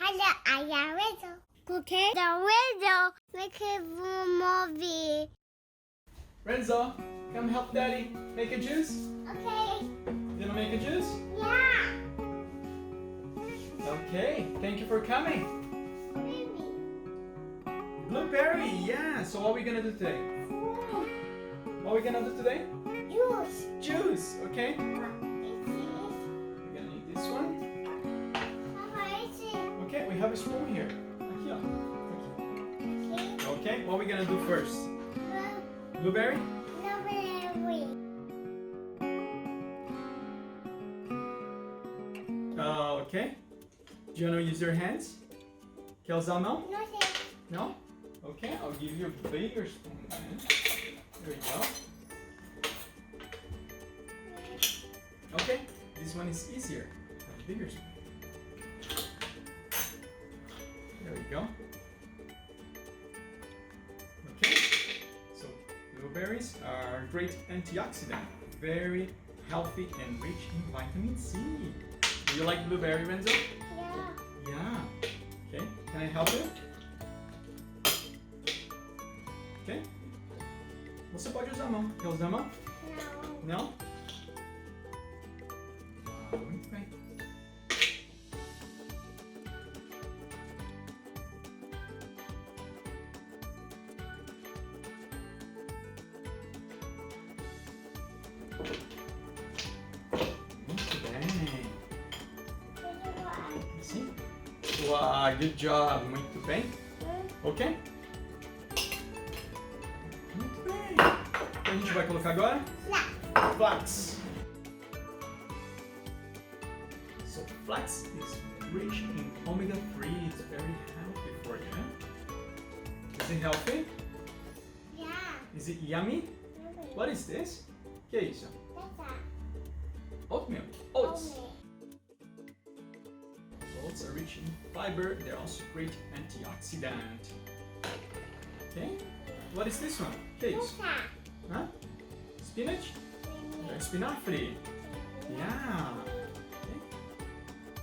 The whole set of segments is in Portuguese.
I Renzo. Okay. The Renzo make a movie. Renzo, come help Daddy make a juice. Okay. You gonna make a juice? Yeah. Okay, thank you for coming. Baby. Blueberry, yeah. So what are we gonna do today? What are we gonna do today? Juice. Juice, okay? What is it? We're gonna need this one. What is it? Okay, we have a spoon here. Aqui, ó. Aqui. Okay. Okay, what are we gonna do first? Blueberry? Strawberry. Okay. Do you wanna use your hands? Quer usar a mão? No sé. No? Okay, I'll give you a bigger spoon then. There you go. Okay, this one is easier. A bigger spoon. There we go. Okay, so blueberries are a great antioxidant, very healthy and rich in vitamin C. Do you like blueberry, Renzo? Yeah. Yeah. Okay, can I help you? Ok? Você pode usar a mão. Quer usar a mão? No. Não? Ah, muito bem. Muito bem. Assim? Uau, good job. Muito bem. Ok? Muito bem. O que a gente vai colocar agora? Flax. So flax is rich in omega-3. It's very healthy for you. Is it healthy? Yeah. Is it yummy? What is this? Que é isso? Oatmeal. Oats. Oats are rich in fiber. They're also great antioxidant. Okay. What is this one? Que é isso? Huh? Spinach? Espinafre. Yeah. Okay.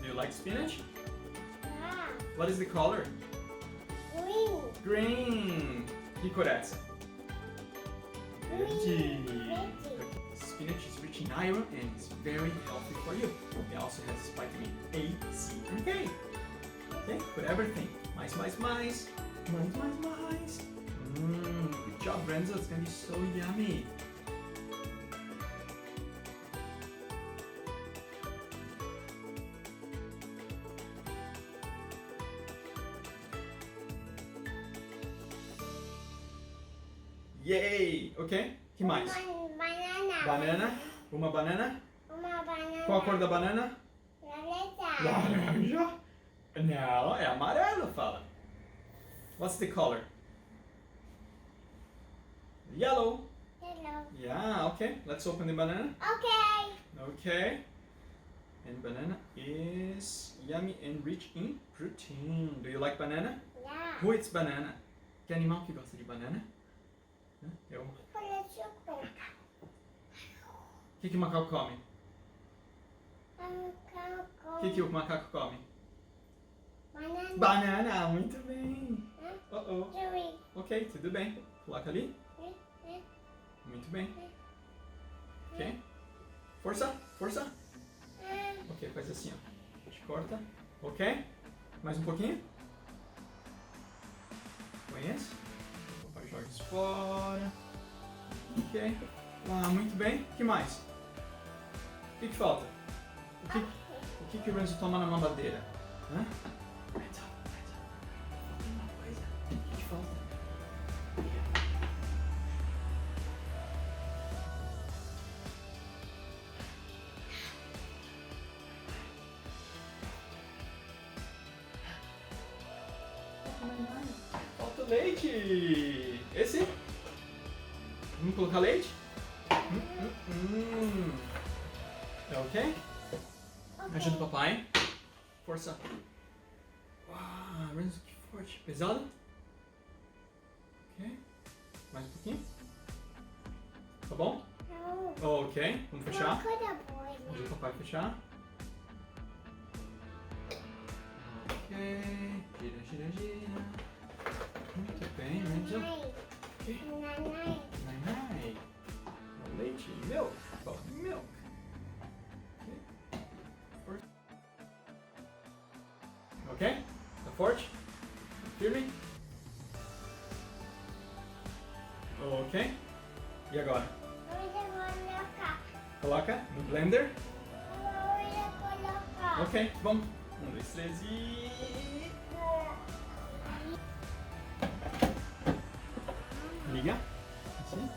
Do you like spinach? Yeah. What is the color? Green. Green. Que cor é essa? Verde. Verde. Spinach is rich in iron and is very healthy for you. It also has vitamin A, C, and K. Okay, put everything. Mais. Good job, Renzo. It's gonna be so yummy. Yay! Ok, que mais? Banana. Banana. Uma banana. Uma banana. Qual a cor da banana? Laranja. Laranja. Não, é amarelo, fala. What's the color? Yellow. Hello. Yeah, okay. Let's open the banana. Okay. Okay. And banana is yummy and rich in protein. Do you like banana? Yeah. Who eats banana? Que animal que gosta de banana? Eu. Olha, chocolate. O que o macaco come? O que o macaco come? Banana. Banana, muito bem. Oh. Chewy. Ok, tudo bem. Coloca ali. Muito bem. Ok. Força. Ok, faz assim, ó. A gente corta. Ok. Mais um pouquinho. Conhece? O papai joga isso fora. Ok. Ah, muito bem. O que mais? O que falta? O que o Renzo toma na mamadeira? Hã? Renzo. Falta uma coisa. O que falta? Falta leite! Esse? Vamos colocar leite? É ok? Ajuda o papai. Força. Uau, Renzo, que forte. Pesado? Ok. Mais um pouquinho. Tá bom? Ok. Vamos fechar. Ajuda o papai a fechar. Ok. Gira, gira, gira. Muito bem, Angel. Ok. Nanai. Leite, milk. Oh, milk. Ok? Tá forte? Firme? Ok. E agora? Coloca no blender. Ok, vamos. 1, 2, 3 e... Liga. Assim.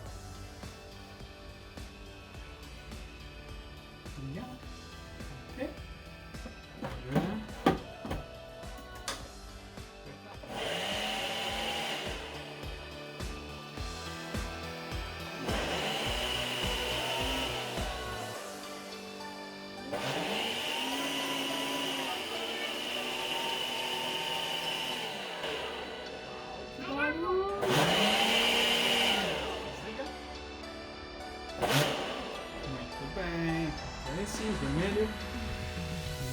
Liga. Ok. Muito bem. Esse vermelho.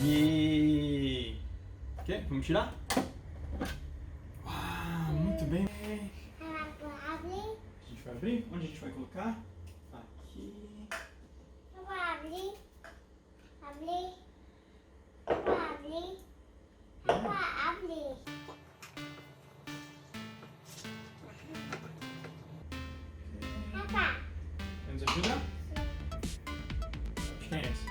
E... Ok, vamos tirar? Uau, muito bem. A gente vai abrir? Onde a gente vai colocar? Aqui. Vamos ajudar? De quem é esse?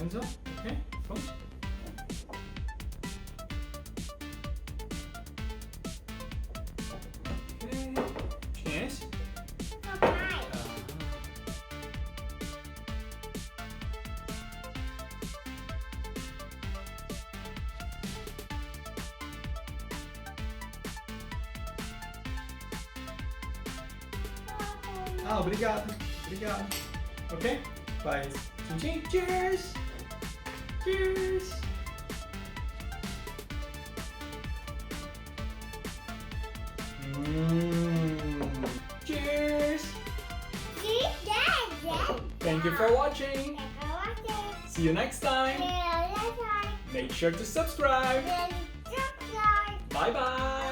Enzo? Ok, vamos. Ok. De quem é esse? Ah, obrigado. Obrigado. Ok? Faz tchim tchim. Cheers! Cheers! Cheers! Thank you for watching. See you next time. Make sure to subscribe. Bye bye.